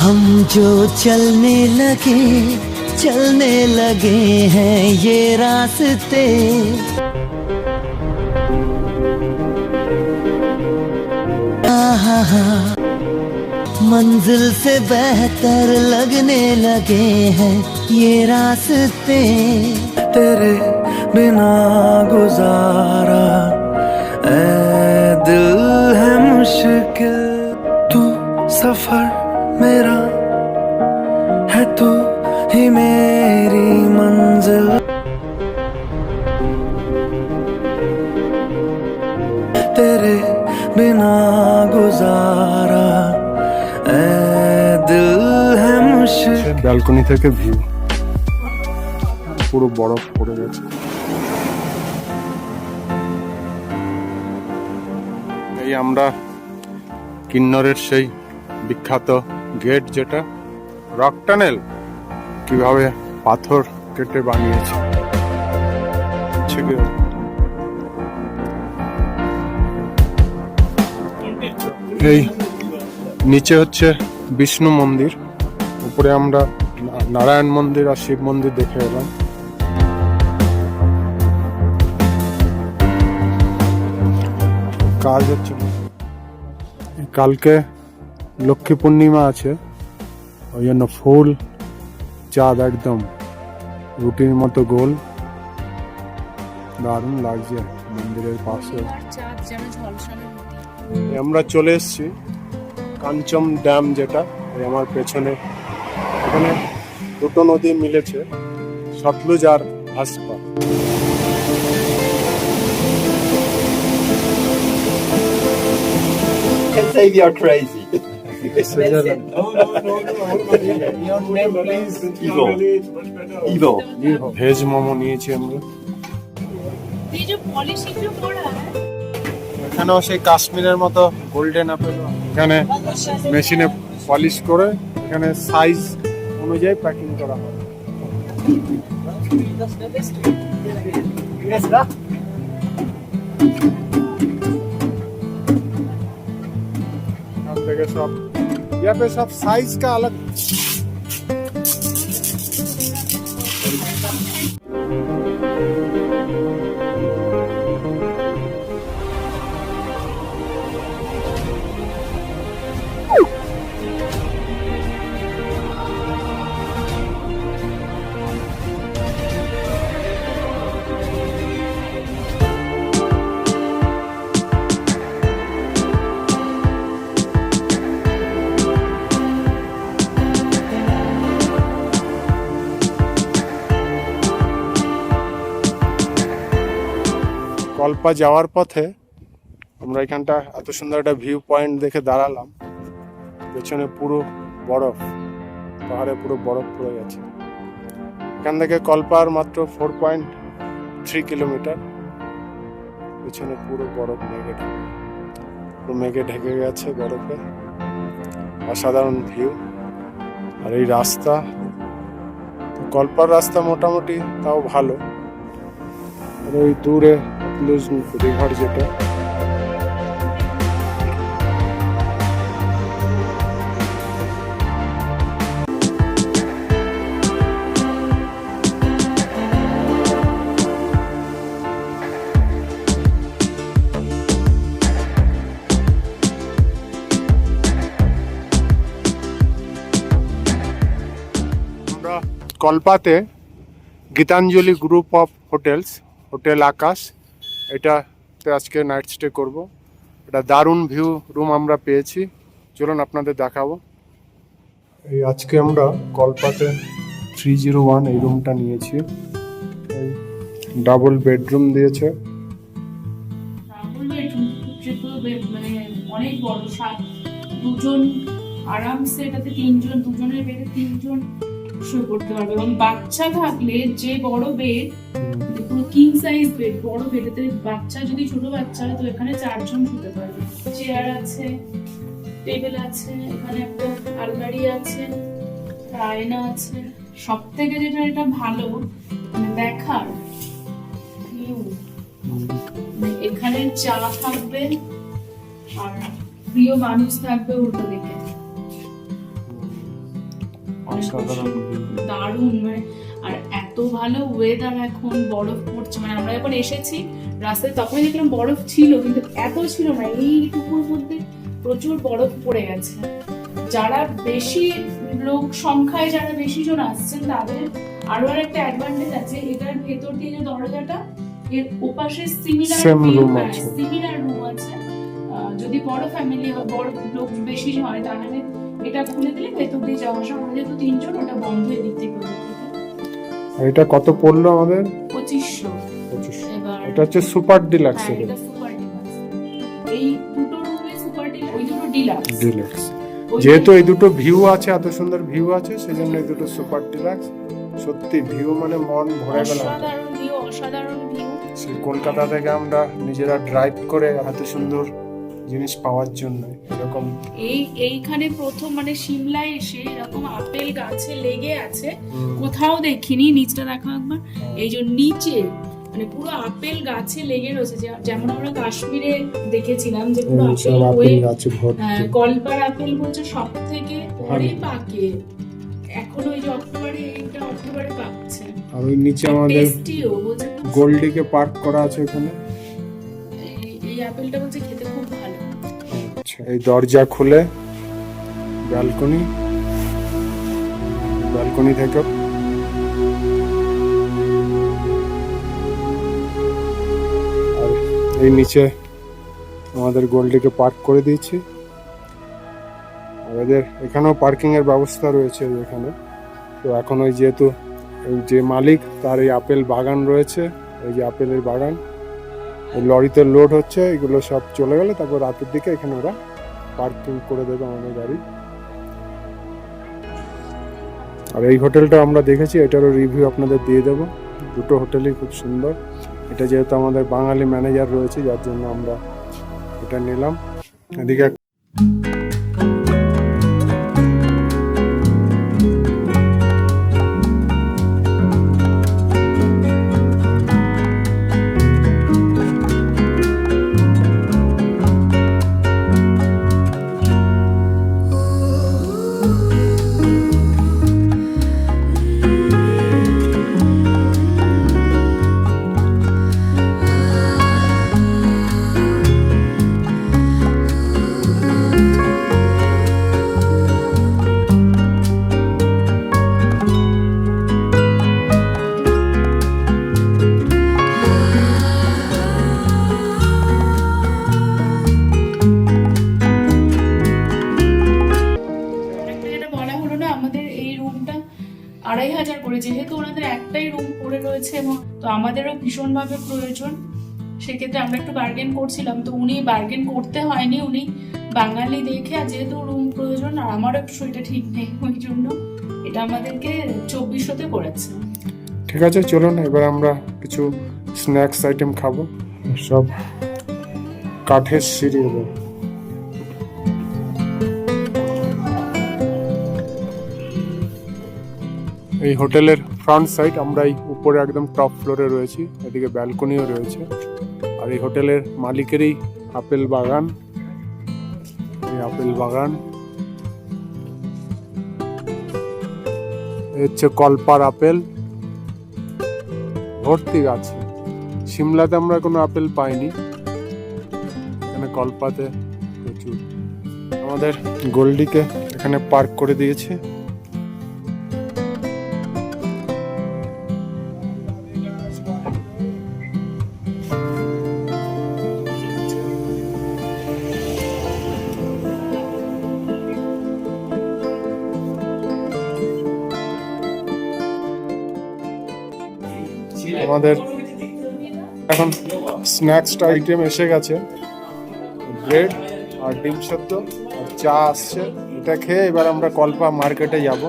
हम जो चलने लगे हैं ये रास्ते मंजिल से बेहतर लगने लगे हैं ये रास्ते तेरे बिना गुजारा ऐ दिल है मुश्किल तू सफर मेरा है तू ही मेरी मंजिल तेरे बिना गुजारा ऐ दिल है मुश्किल। ব্যালকনি থেকে ভিউ পুরো বরফ পড়ে গেছে। এই আমরা কিন্নরের সেই বিখ্যাত গেট যেটা রক টানেল কিভাবে পাথর কেটে বানিয়েছে এই নিচে হচ্ছে বিষ্ণু মন্দির, উপরে আমরা নারায়ণ মন্দির আর শিব মন্দির দেখে এলাম। কাজ হচ্ছে, কালকে লক্ষ্মী পূর্ণিমা আছে, ওই জন্য ফুল চাঁদ একদম রুটির মতো গোল, দারুণ লাগছে মন্দিরের পাশে। আমরা চলে এসেছি কাঞ্চন ড্যাম, যেটা আমার পেছনে, এখানে দুটো নদী মিলেছে, সতলুজ আর ভাসপা। Can say we are crazy. Ivo. Veg momo নিয়েছি আমরা। এখানেও সেই কাশ্মীরের মতো গোল্ডেন আপেল, এখানে মেশিনে পলিশ করে এখানে সাইজ অনুযায়ী প্যাকিং করা হয়। থেকে সব यहाँ पे सब साइज का अलग। কল্পা যাওয়ার পথে আমরা এখানটা এত সুন্দর একটা ভিউ পয়েন্ট দেখে দাঁড়ালাম, পেছনে পুরো বরফ, পাহাড়ে পুরো বরফ পড়ে গেছে। এখান থেকে কল্পার মাত্র 4.3 কিলোমিটার, পেছনে পুরো বরফ মেঘে ঢেকে গেছে বরফে, অসাধারণ ভিউ। আর এই রাস্তা, কল্পার রাস্তা মোটামুটি তাও ভালো, আর ওই দূরে রিভার যেটা, আমরা কল্পাতে Gitanjali group of hotels, hotel Akash, এটাতে আজকে নাইট স্টে করব। এটা দারুণ ভিউ রুম আমরা পেয়েছি, চলুন আপনাদের দেখাবো। এই আজকে আমরা কল্পাতে 301 এই রুমটা নিয়েছি, এই ডাবল বেডরুম দিয়েছে। মানে অনেক বড়, দুজন আরামসে, এটাতে তিনজন, দুজনের বেডে তিনজন শুয়ে পড়তে পারবে। এবং বাচ্চা থাকলে যে বড় বেড, পুরো কিং সাইজ বেড, বড় বেডেতে বাচ্চা যদি ছোট বাচ্চা হয় তো এখানে 4 জন শুতে পারবে। চেয়ার আছে, টেবিল আছে, এখানে একটা আলমারি আছে, আয়না আছে। সব থেকে যেটা এটা ভালো দেখার ভিউ, এখানে চা থাকবে আর প্রিয় মানুষ থাকবে ওটা দেখে। অসাধারণ দারুণ মানে। আর এত ভালো ওয়েদার, এখন বরফ পড়ছে, মানে আমরা যখন এসেছি রাস্তায় তখন দেখলাম বরফ ছিল, কিন্তু এত ছিল না, এইটুকুর মধ্যে প্রচুর বরফ পড়ে গেছে। যারা বেশি লোক সংখ্যায়, যারা বেশি জন আসছেন, তাদের আরো একটা অ্যাডভান্টেজ আছে, এটার ভেতর দিয়ে যে দরজাটা, এর ওপাশে সিমিলার room আছে। রুম আছে। যদি বড় ফ্যামিলি বা বড় লোক বেশি হয়, তাহলে এটা খুলে দিলে ভেতর দিয়ে যাওয়া আসা, আমরা যেহেতু 3 জন, ওটা বন্ধ হয়ে দিক থেকে। আর এটা কত পড়লো আমাদের? 2500। 2500। এবার এটা হচ্ছে সুপার ডিলাক্স। হ্যাঁ, এটা সুপার ডিলাক্স। এই দুটো রুমে সুপার ডিলাক্স, ওই দুটো ডিলাক্স। ডিলাক্স যেহেতু এই দুটো ভিউ আছে, এত সুন্দর ভিউ আছে, সেজন্য এই দুটো সুপার ডিলাক্স। সত্যি ভিউ মানে মন ভরে গেল। অসাধারণ ভিউ, অসাধারণ ভিউ। সেই কলকাতা থেকে আমরা নিজেরা ড্রাইভ করে এত সুন্দর জিনিস পাওয়ার জন্য এরকম। এইখানে প্রথম মানে সিমলায় এসে এরকম আপেল গাছে লেগে আছে, কোথাও দেখিনি। নিচটা দেখা একবার, এই যে নিচে মানে পুরো আপেল গাছে লেগে রয়েছে, যেমন আমরা কাশ্মীরে দেখেছিলাম যে পুরো আপেল হয়ে, কলপার আপেল বলছে সব থেকে পরে পাকে, এখন ওই যে অক্টোবরে, এইটা অক্টোবরে পাকছে। আর ওই নিচে আমাদের গোল্ডিকে পার্ক করা আছে এখানে। এই আপেলটা বলছে খেতে খুব ভালো। আচ্ছা, এই দরজা খুলে ব্যালকনি থেকে আর এই নিচে আমাদের গোল্ডিকে পার্ক করে দিয়েছি। আর এদের এখানেও পার্কিং এর ব্যবস্থা রয়েছে এখানে। তো এখন ওই যেহেতু যে মালিক, তার এই আপেল বাগান রয়েছে, এই যে আপেলের বাগান, লরিতে লোড হচ্ছে, এগুলো সব চলে গেলে তারপর রাতের দিকে এখানে ওরা পার্কিং করে দেবে আমাদের গাড়ি। আর এই হোটেলটা আমরা দেখেছি, এটারও রিভিউ আপনাদের দিয়ে দেবো। দুটো হোটেলই খুব সুন্দর। এটা যেহেতু আমাদের বাঙালি ম্যানেজার রয়েছে, যার জন্য আমরা এটা নিলাম। এদিকে যেহেতু ওনাদের একটাই রুম পড়ে রয়েছে, এবং তো আমাদেরও ভীষণভাবে প্রয়োজন, সেক্ষেত্রে আমরা একটু বার্গেন করছিলাম। তো উনি বার্গেন করতে হয়নি, উনি বাঙালি দেখে, আর যেহেতু রুম প্রয়োজন, আর আমারও একটু শরীরটা ঠিক নেই, ওই জন্য এটা আমাদেরকে 2400-তে করেছে। ঠিক আছে, চলুন এবার আমরা কিছু স্ন্যাক্স আইটেম খাবো। সব কাঠের সিঁড়ি। এই হোটেলের ফ্রন্ট সাইড, আমরা এই উপরে একদম টপ ফ্লোরে রয়েছি, এদিকে ব্যালকনিও রয়েছে। আর এই হোটেলের মালিকেরই আপেল বাগান, এই আপেল বাগান হচ্ছে কলপার আপেল, ভর্তি গাছে। সিমলাতে আমরা কোনো আপেল পাইনি, এখানে কলপাতে প্রচুর। আমাদের গোল্ডিকে এখানে পার্ক করে দিয়েছে। আমাদের এখন স্ন্যাক্স আইটেম এসে গেছে, ব্রেড আর ডিম সেদ্ধ আর চা আসছে। এটা খেয়ে এবার আমরা কল্পা মার্কেটে যাব।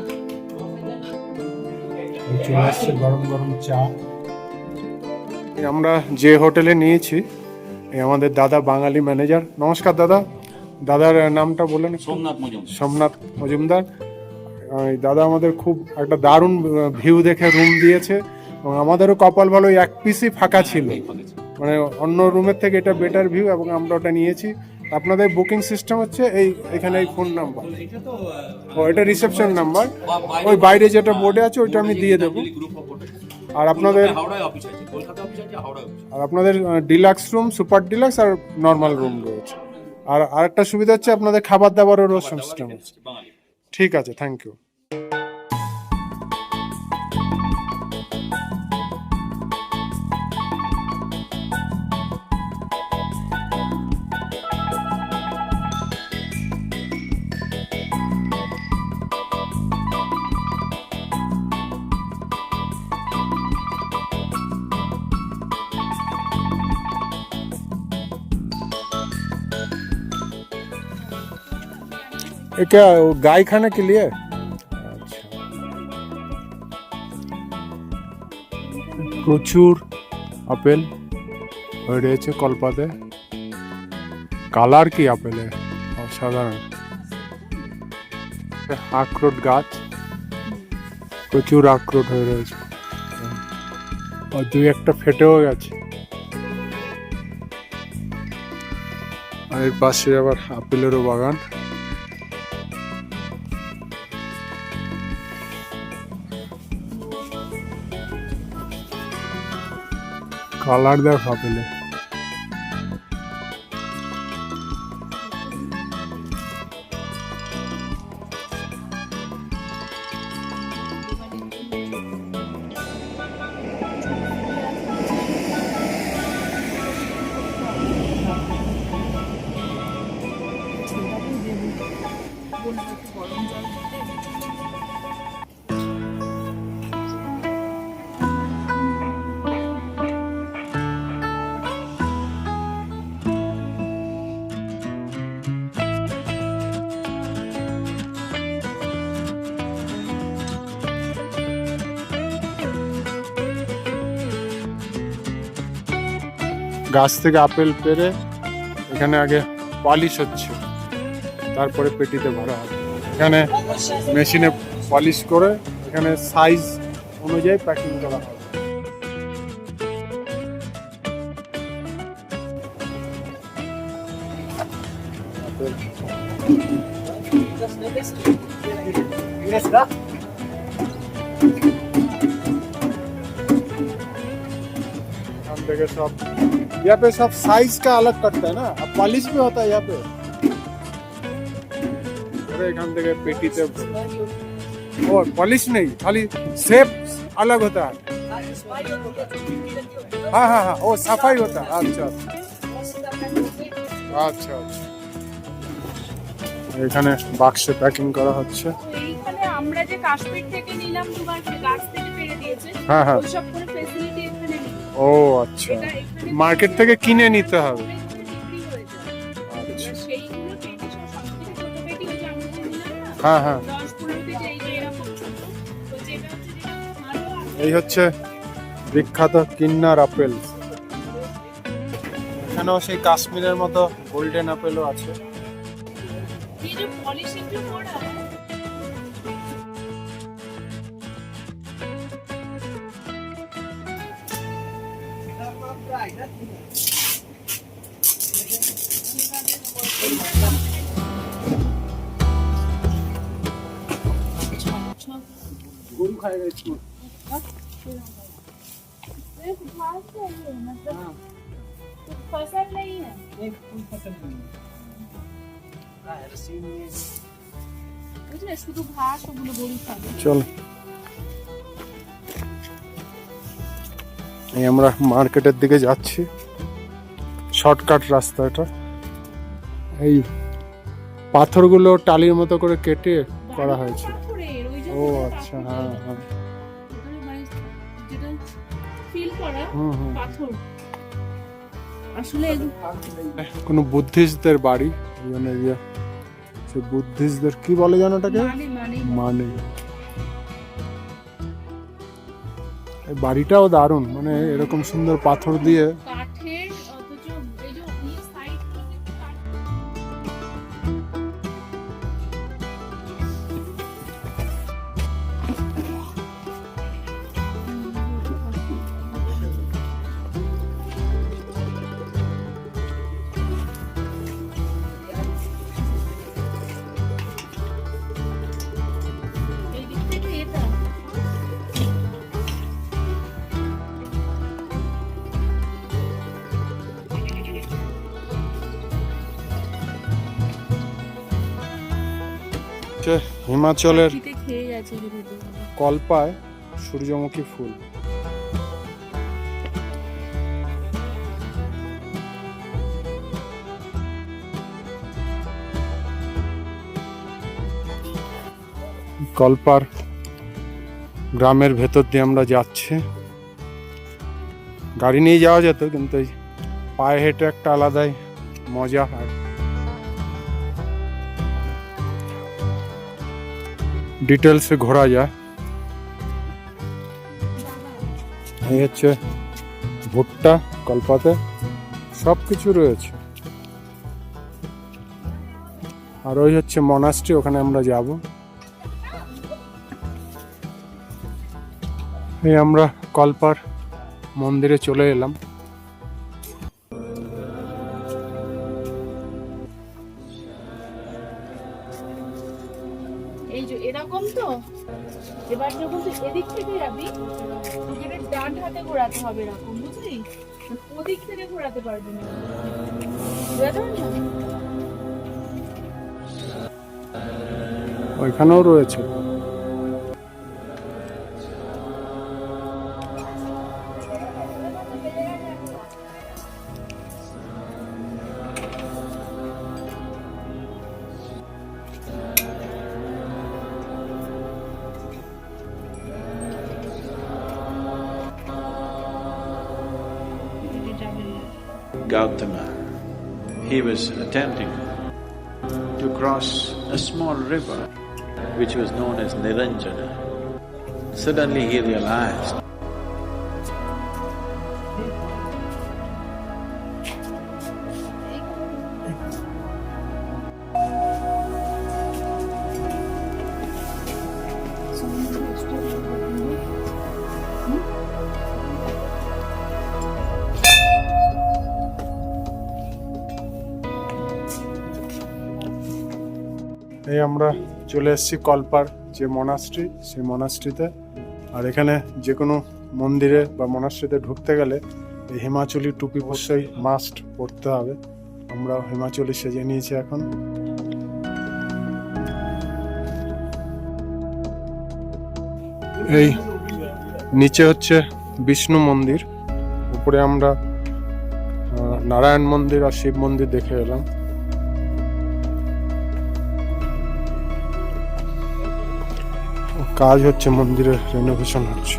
চলে আসছে গরম গরম চা। আমরা যে হোটেলে নিয়েছি, এই আমাদের দাদা বাঙালি ম্যানেজার। নমস্কার দাদা। দাদার নামটা বলেন। সোমনাথ মজুমদার। এই দাদা আমাদের খুব একটা দারুণ ভিউ দেখে রুম দিয়েছে, এবং আমাদেরও কপাল ভালো, এক পিসই ফাঁকা ছিল, মানে অন্য রুমের থেকে এটা বেটার ভিউ, এবং আমরা ওটা নিয়েছি। আপনাদের বুকিং সিস্টেম হচ্ছে এখানে এই ফোন নাম্বার। ও এটা রিসেপশন নাম্বার, ওই বাইরে যেটা বোর্ডে আছে ওইটা আমি দিয়ে দেবো। আর আপনাদের ডিলাক্স রুম, সুপার ডিলাক্স আর নর্মাল রুম রয়েছে। আর আরেকটা সুবিধা হচ্ছে আপনাদের খাবার দাবারেরও সিস্টেম আছে। ঠিক আছে, থ্যাংক ইউ। ये क्या गाय खाने के लिए? अच्छा, প্রচুর আপেল হয়ে রয়েছে কলপাতে। কালার কি আপেলের, অসাধারণ। আখরোট গাছ, প্রচুর আখরোট হয়ে রয়েছে, আর দুই একটা ফেটেও গেছে। আর এর পাশে আবার আপেলেরও বাগান। কালার দেখ আপেলে। গাছ থেকে আপেল পেড়ে এখানে আগে পলিশ হচ্ছে, তারপরে পেটিতে ভরা হবে। এখানে মেশিনে পলিশ করে এখানে সাইজ অনুযায়ী প্যাকিং করা হবে। देखिए सब यहाँ पे सब साइज का अलग कटता है ना, अब पॉलिश भी होता है यहाँ पे। अरे एखान থেকে পেটিতে ও পলিশ নেই, খালি शेप अलग होता है। हाँ हाँ हाँ, वो सफाई होता है। अच्छा अच्छा, এখানে বাক্সে প্যাকিং করা হচ্ছে। এইখানে আমরা যে কাশ্মীর থেকে নিলাম, তোমার গাছ থেকে পেড়ে দিয়েছে, হ্যাঁ হ্যাঁ, ওই সব কোনো ফ্যাসিলিটি এখানে নেই। ও আচ্ছা, মার্কেট থেকে কিনে নিতে হবে। আচ্ছা, সেইগুলো পেটি সব সবথেকে ছোট পেটি, ওই যে আমরা যে নিলাম না, হ্যাঁ হ্যাঁ, 10-15 পেটি, এই যে এরকম ছোট। তো যেটা হচ্ছে যেটা ভালো আছে, এই হচ্ছে বিখ্যাত কিন্নার আপেল। এখানেও সেই কাশ্মীরের মতো গোল্ডেন আপেলও আছে। এই যে পলিশিং যে করা गरु खाएगा इसमें। मतलब फसल नहीं है, বুঝলে, শুধু ঘাস, ওগুলো গরু খাবে। চল, এই আমরা মার্কেটের দিকে যাচ্ছি, শর্টকাট রাস্তা এটা। এই পাথরগুলো টালির মতো করে কেটে করা হয়েছে। পাথরের, ওই যে ও আচ্ছা, হ্যাঁ হ্যাঁ, ওখানে মানে যেটা ফিল করা হুম হুম। পাথর। আসলে কোনো বুদ্ধিস্টদের বাড়ি, মানে সে বুদ্ধিস্টদের কি বলে জানো ওটাকে, মানে এই বাড়িটাও দারুণ, মানে এরকম সুন্দর পাথর দিয়ে কাঠের, অথচ এই যে এই সাইডগুলো দেখতে কাঠ। হিমাচলের পাখিতে খেয়ে গেছে কিন্তু। কল্পায় সূর্যমুখী ফুল। কল্পার গ্রামের ভেতর দিয়ে আমরা যাচ্ছি। গাড়ি নিয়ে যাওয়া যেত, কিন্তু এই পায়ে হেঁটে একটা আলাদাই মজা হয়। ডিটেলসে ঘোরা যায়। এই হচ্ছে ভুট্টা, কল্পাতে সব কিছু রয়েছে। আর ওই হচ্ছে মনাস্ট্রি, ওখানে আমরা যাব। এই আমরা কল্পার মন্দিরে চলে এলাম। এই যে এরকম তো, এবার যখন তুই এদিক থেকে যাবি তোকে ডান হাতে ঘোরাতে হবে এরকম, বুঝলি? ওদিক থেকে ঘোরাতে পারবি না, বুঝতে পারলি? ওইখানেও রয়েছে। Gautama, he was attempting to cross a small river which was known as Niranjana. Suddenly he realized এই আমরা চলে এসেছি কল্পার যে মনাস্ট্রি, সেই মনাস্ট্রিতে। আর এখানে যে কোনো মন্দিরে বা মনাস্ট্রিতে ঢুকতে গেলে এই হিমাচলি টুপি অবশ্যই মাস্ট পরতে হবে। আমরা হিমাচলি সেজে নিয়েছি এখন। এই নিচে হচ্ছে বিষ্ণু মন্দির, উপরে আমরা নারায়ণ মন্দির আর শিব মন্দির দেখে এলাম। কাজ হচ্ছে, মন্দিরের রেনোভেশন হচ্ছে।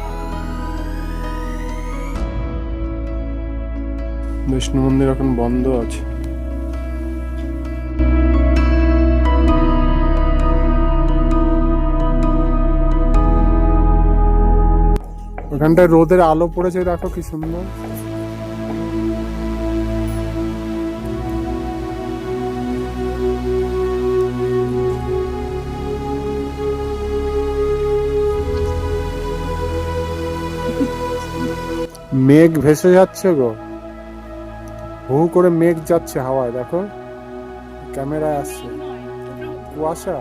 বিষ্ণু মন্দির এখন বন্ধ আছে। ওখানটায় রোদের আলো পড়েছে, দেখো কি সুন্দর। মেঘ ভেসে যাচ্ছে গো, হু করে মেঘ যাচ্ছে হাওয়ায়, দেখো ক্যামেরায় আসছে। কুয়াশা।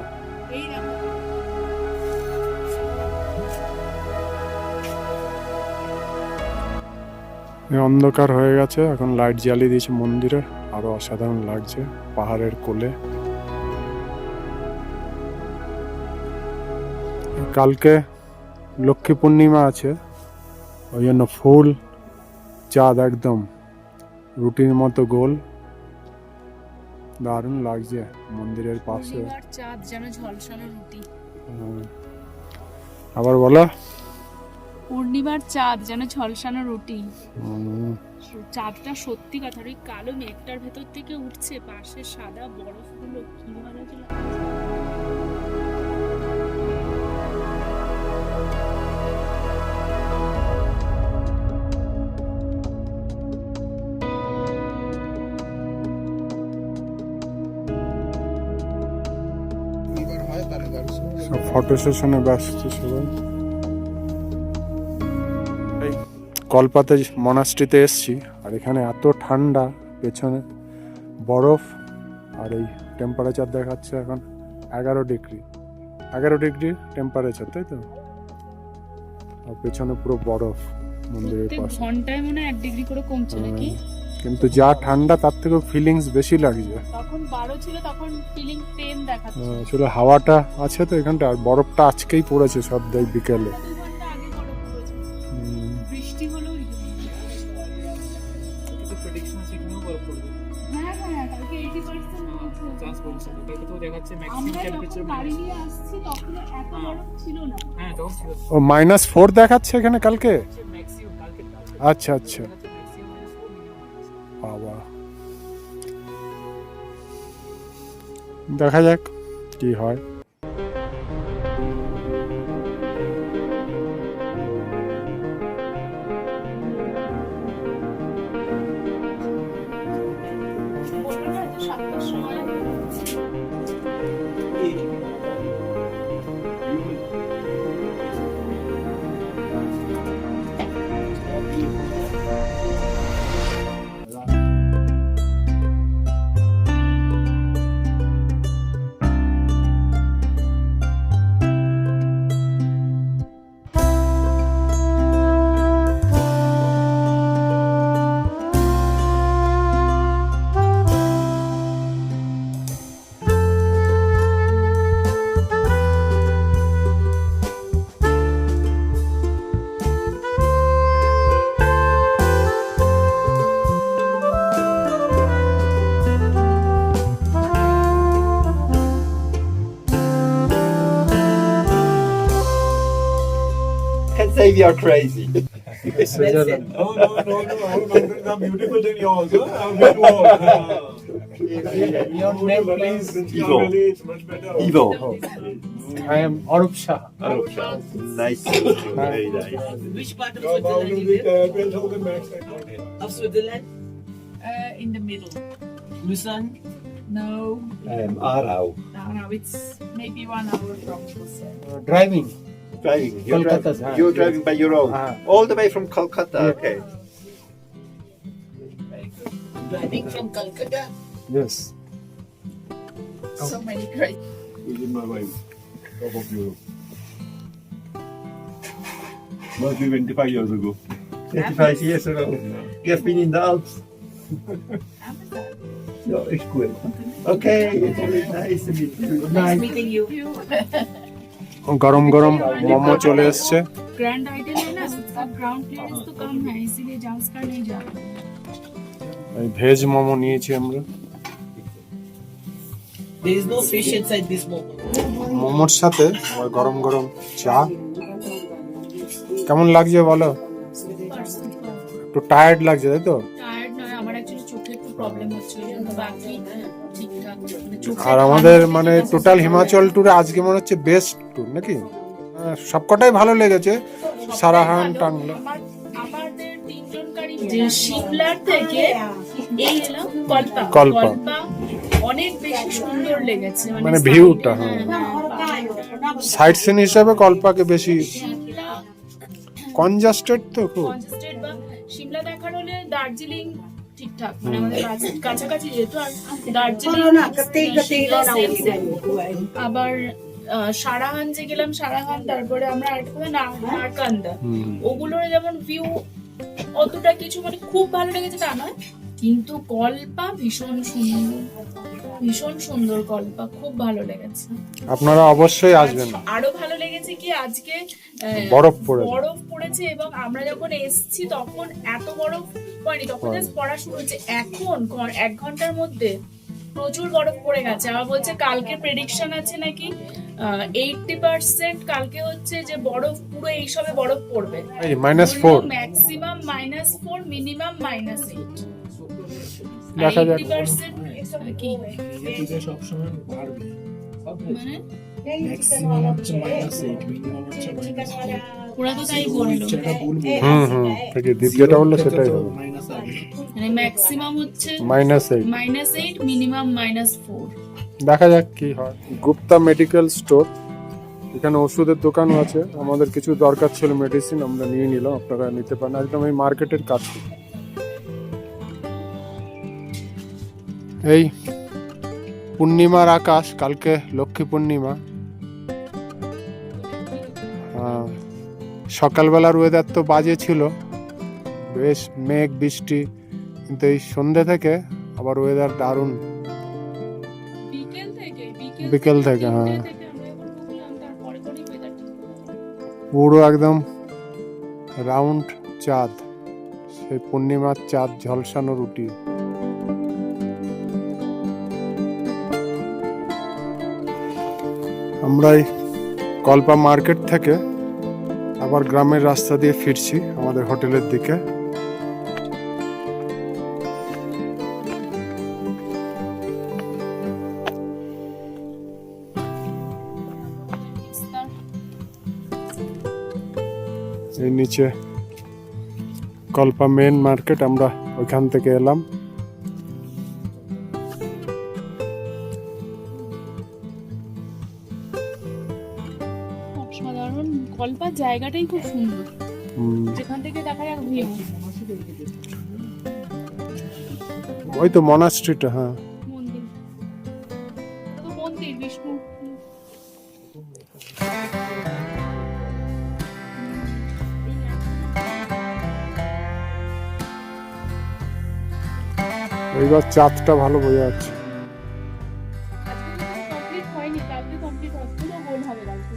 অন্ধকার হয়ে গেছে, এখন লাইট জ্বালিয়ে দিয়েছে মন্দিরে, আরো অসাধারণ লাগছে পাহাড়ের কোলে। কালকে লক্ষ্মী পূর্ণিমা আছে, ওই জন্য ফুল চাঁদ একদম রুটির মতো গোল, দারুণ লাগছে মন্দিরের পাশে। চাঁদ যেন ঝলসানো রুটি। আবার বলো, পূর্ণিমার চাঁদ যেন ঝলসানো রুটি। চাঁদটা সত্যি কথা, ওই কালো মেঘটার ভেতর থেকে উঠছে, পাশে সাদা বরফগুলো কি ভালো লাগছে। সব ফটো সেশনে ব্যস্ত সবাই। কল্পাতে মনাস্ট্রিতে এসছি, আর এখানে এত ঠান্ডা, পেছনে বরফ, আর এই টেম্পারেচার দেখাচ্ছে এখন 11 ডিগ্রি টেম্পারেচার, তাই তো? আর পেছনে পুরো বরফ মন্দিরের পাশে। ঘন্টায় মনে হয় 1 ডিগ্রি করে কমছে নাকি? কিন্তু যা ঠান্ডা তার থেকেও ফিলিংস বেশি লাগছে। তখন 12 ছিল, তখন ফিলিং 10 দেখাচ্ছে। আসলে হাওয়াটা আছে তো এখানটা, আর বরফটা আজকেই পড়েছে সন্ধ্যায় বিকেলে। 2 ঘন্টা আগে বরফ পড়েছে। বৃষ্টি হলো ওই জন্য। হ্যাঁ হ্যাঁ, কালকে 80% বলছে। আমরা যখন গাড়ি নিয়ে আসছি তখন এত বরফ ছিল না। ও -4 দেখাচ্ছে এখানে কালকে। আচ্ছা আচ্ছা, বাবা দেখা যাক কি হয়। বললো না যে 7টার সময় Can say we are crazy. No, our mountains are beautiful than yours. Huh? Our big wall. Your name, please. Ivo. It's much better. Ivo. I am Arup Shah. Nice to meet you. Very nice. Which part of Your Switzerland mountains is it? with 12,000 max. I thought. Of Switzerland? in the middle. Lucerne? No, Aarau. no, it's maybe 1 hour from Lucerne. Driving. Driving. You're, Kolkata, you're driving by your own. All the way from Kolkata. Yeah. Okay. Driving from Calcutta? Yes. So many great. Within my wife. Top of Europe. Must be 25 years ago. 25 years ago. You have been in the Alps. No, it's cool. Okay. It's very nice to meet you. Good Nice night. meeting you. गरम गरम मोमो চলে এসছে। Grand idol है ना, उसका ground clearance तो कम है, इसीलिए जाउस का नहीं जा रहा। এই ভেজ মোমো নিয়েছি আমরা। There is no fish inside this momo. মোমোর সাথে আবার গরম গরম চা। কেমন লাগছে বলো? একটু টায়ার্ড লাগছে তাই তো? টায়ার্ড নয়, আমার অ্যাকচুয়ালি চোখে একটু প্রবলেম হচ্ছে, ওই জন্য বাকি ঠিকঠাক মানে চোখে আর আমাদের মানে টোটাল হিমাচল ট্যুরে আজকে মনে হচ্ছে বেস্ট ট্যুর নাকি? সবকটাই ভালো লেগেছে, সারাহান টাংলা। আমাদের তিনজন গাড়ি যে সিমলার থেকে এই এলাম কল্পা। কল্পা। কল্পা অনেক বেশি সুন্দর লেগেছে, মানে ভিউটা, হ্যাঁ। সাইট সিন হিসাবে কল্পাকে বেশি সিমলা কনজাস্টেড তো খুব। কনজেস্টেড বা সিমলা দেখার হলে দার্জিলিং ঠিকঠাক, মানে আমাদের কাছাকাছি যেহেতু, আর দার্জিলিং আবার সারাহান যে গেলাম, সারাহান, তারপরে আমরা আরেকটা নারকান্দা, ওগুলোর যেমন ভিউ অতটা কিছু মানে খুব ভালো লেগেছে তা নয়, কিন্তু কল্পা ভীষণ সুন্দর, ভীষণ সুন্দর কল্পা, খুব ভালো লেগেছে। আপনারা অবশ্যই আসবেন। আরো ভালো লেগেছে কি আজকে বরফ পড়েছে এবং আমরা যখন এসছি তখন এত বরফ পড়েনি, তখন জাস্ট পড়া শুরু হচ্ছে। এখন 1 ঘন্টার মধ্যে প্রচুর বরফ পড়ে গেছে। আবার বলছে কালকে প্রেডিকশন আছে নাকি 80% কালকে হচ্ছে যে বরফ পুরো এই সবে বরফ পড়বে, এই -4 ম্যাক্সিমাম -4 মিনিমাম -8। দেখা যাক। 80% কি সবসময় বাড়বে মানে ম্যাক্সিমাম হচ্ছে -8 মিনিমাম হচ্ছে -8 ওরা তো তাই বললো, সেটা বলবো ঠিক দ্বিতীয়টা বললো সেটাই হবে। মানে ম্যাক্সিমাম হচ্ছে -8 -8 মিনিমাম -4। দেখা যাক কি হয়। গুপ্তা মেডিকেল স্টোর, এখানে ওষুধের দোকানও আছে। আমাদের কিছু দরকার ছিল মেডিসিন, আমরা নিয়ে নিলাম, আপনারা নিতে পারেন। একদম এই মার্কেটের কাছে। এই পূর্ণিমার আকাশ, কালকে লক্ষ্মী পূর্ণিমা। সকালবেলার ওয়েদার তো বাজে ছিল, বেশ মেঘ বৃষ্টি কিন্তু এই সন্ধ্যে থেকে আবার ওয়েদার দারুণ। বিকেল থেকে, হ্যাঁ। তিনটে থেকে আমরা যখন ঢুকলাম, তারপরে পরেই weather ঠিক হয়ে যায়। পুরো একদম রাউন্ড চাঁদ, সেই পূর্ণিমার চাঁদ ঝলসানো রুটি। আমরা এই কল্পা মার্কেট থেকে আবার গ্রামের রাস্তা দিয়ে ফিরছি আমাদের হোটেলের দিকে। এই নিচে কল্পা মেন মার্কেট, আমরা ওইখান থেকে এলাম। অসাধারণ, কল্পার জায়গাটাই খুব সুন্দর, যেখান থেকে দেখা যায় ভিউ। ওই তো মনাস্ট্রিটা, হ্যাঁ। মন্দির, তো মন্দির বিষ্ণু। এইবার চাঁদটা ভালো বোঝা যাচ্ছে। কমপ্লিট হয়নি, কালকে কমপ্লিট হবে, পুরো গোল হবে কালকে।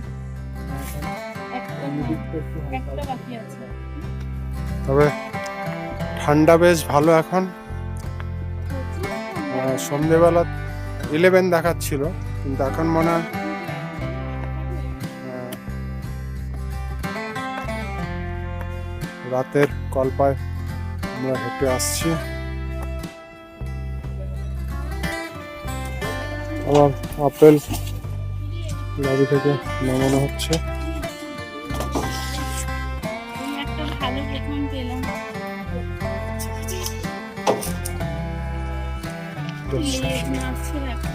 একটা বাকি আছে। তবে ঠান্ডা বেশ ভালো এখন। সন্ধেবেলা 11 দেখাচ্ছিল, কিন্তু এখন মনে হয় রাতের কল্পায় আমরা হেঁটে আসছি। আবার আপেল গাড়ি থেকে নামানো হচ্ছে। একটা ভালো প্রথম পেলাম। আসছে দেখো।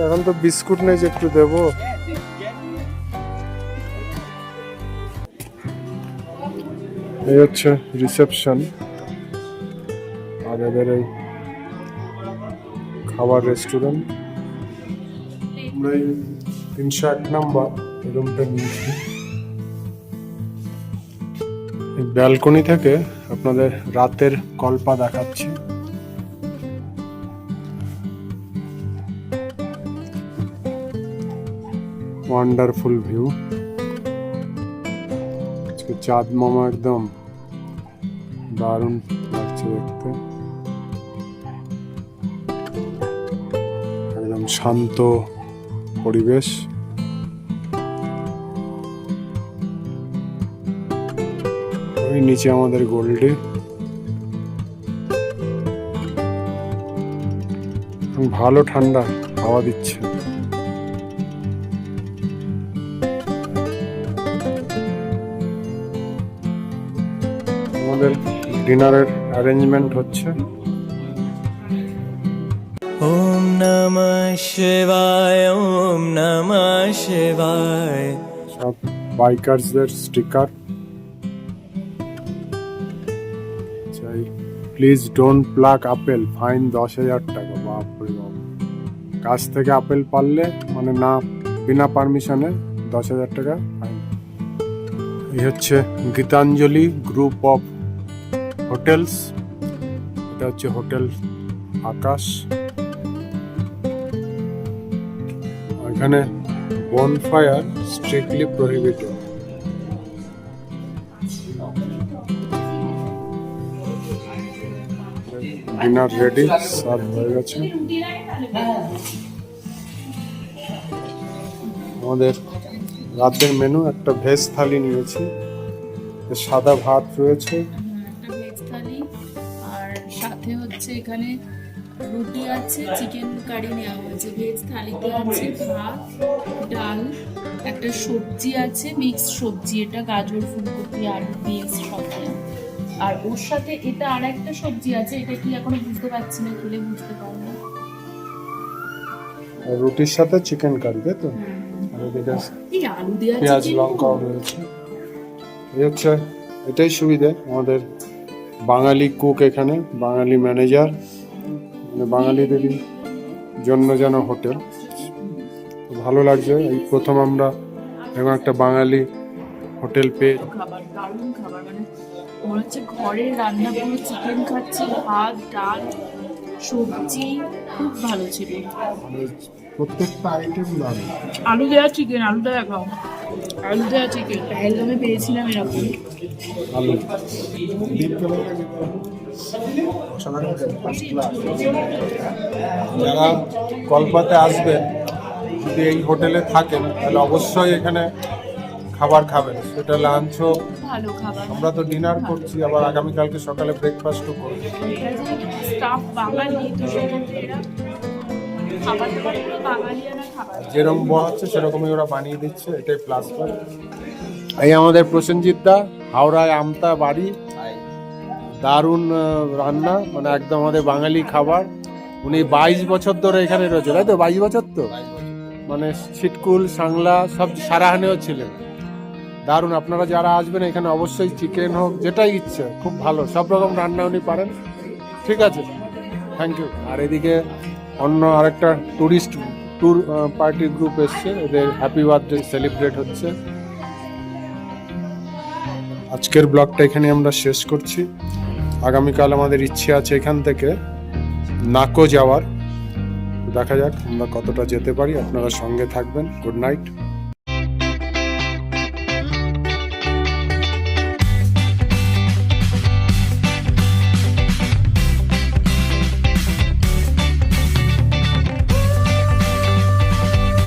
এখন তো বিস্কুট নেই যে একটু দেবো। এই হচ্ছে রিসেপশন আর এদের এই খাবার রেস্টুরেন্ট। আমরা এই 301 নম্বর রুমটা নিয়েছি। এই ব্যালকনি থেকে আপনাদের রাতের কল্পা দেখাচ্ছি। Wonderful view. আজকে চাঁদ মামা একদম দারুণ লাগছে দেখতে, একদম শান্ত পরিবেশ। ওই নিচে আমাদের গোল্ডে। ভালো ঠান্ডা হাওয়া দিচ্ছে। আমাদের ডিনারের অ্যারেঞ্জমেন্ট হচ্ছে। ओम नमः शिवाय ओम नमः शिवाय। সব বাইকার্সদের স্টিকার চাই। Please don't pluck apple, fine 10,000 টাকা। বাপরে বাপ, গাছ থেকে আপেল পারলে মানে না, বিনা পারমিশনে 10,000 টাকা ফাইন। এই হচ্ছে গীতাঞ্জলি গ্রুপ অফ হোটেলস। এটা হচ্ছে হোটেল আকাশ। এখানে bonfire strictly prohibited. Dinner ready, serve হয়ে গেছে। আমাদের রাতের মেনু একটা ভেজ থালি নিয়েছি। সাদা ভাত রয়েছে, একটা ভেজ থালি, আর সাথে হচ্ছে এখানে রুটি আছে, চিকেন কারি নেওয়া হয়েছে। ভেজ থালিতে আছে ভাত, ডাল, একটা সবজি আছে, মিক্স সবজি, এটা গাজর, ফুলকপি, আলু, বিনস সবজি। আর ওর সাথে এটা আর একটা সবজি আছে, এটা কি এখনো বুঝতে পারছি না, খেলে বুঝতে পারবো। আর রুটির সাথে চিকেন কারি, তাই তো? আর এদিকে এই আলু দেওয়া পেঁয়াজ chicken লঙ্কাও রয়েছে। এই হচ্ছে, এটাই সুবিধে আমাদের বাঙালি কুক, এখানে বাঙালি ম্যানেজার, মানে বাঙালিদেরই জন্য যেন হোটেল। ভালো লাগছে, এই প্রথম আমরা এরকম একটা বাঙালি হোটেল পেয়ে। খাবার দারুণ খাবার, মানে মনে হচ্ছে ঘরে রান্না, পুরো চিকেন খাচ্ছি, ভাত ডাল সবজি, খুব ভালো ছিল। প্রত্যেকটা আইটেম দারুণ। আলু দেওয়া চিকেন, আলুটা দেখাও, আলু দেওয়া চিকেন পেহেলগামে পেয়েছিলাম এরকম। আলু যারা কলকাতাতে আসবেন, যদি এই হোটেলে থাকেন তাহলে অবশ্যই এখানে খাবার খাবেন, সেটা লাঞ্চ হোক। ভালো খাবার, আমরা তো ডিনার করছি, আবার আগামীকালকে সকালে ব্রেকফাস্টও করবো। স্টাফ বাঙালি, তো সেক্ষেত্রে এরা খাবার দাবার পুরো বাঙালিয়ানা খাবার। যেরকম বলা হচ্ছে সেরকমই ওরা বানিয়ে দিচ্ছে, এটাই প্লাস পয়েন্ট। এই আমাদের প্রসেনজিৎ দা, হাওড়ায় আমতা বাড়ি, দারুণ রান্না, মানে একদম আমাদের বাঙালি খাবার। উনি 22 বছর ধরে এখানে রয়েছে, তাই তো? 22 বছর তো, মানে ছিটকুল সাংলা সব সারাহানেও ছিলেন। দারুণ, আপনারা যারা আসবেন এখানে অবশ্যই চিকেন হোক, যেটাই ইচ্ছে, খুব ভালো, সব রকম রান্না উনি পারেন। ঠিক আছে, থ্যাংক ইউ। আর এদিকে অন্য আরেকটা ট্যুরিস্ট ট্যুর পার্টির গ্রুপ এসছে, এদের হ্যাপি বার্থডে সেলিব্রেট হচ্ছে। আজকের ব্লগটা এখানে আমরা শেষ করছি। আগামীকাল আমাদের ইচ্ছে আছে এখান থেকে নাকো যাওয়ার, দেখা যাক আমরা কতটা যেতে পারি। আপনারা সঙ্গে থাকবেন। Good night.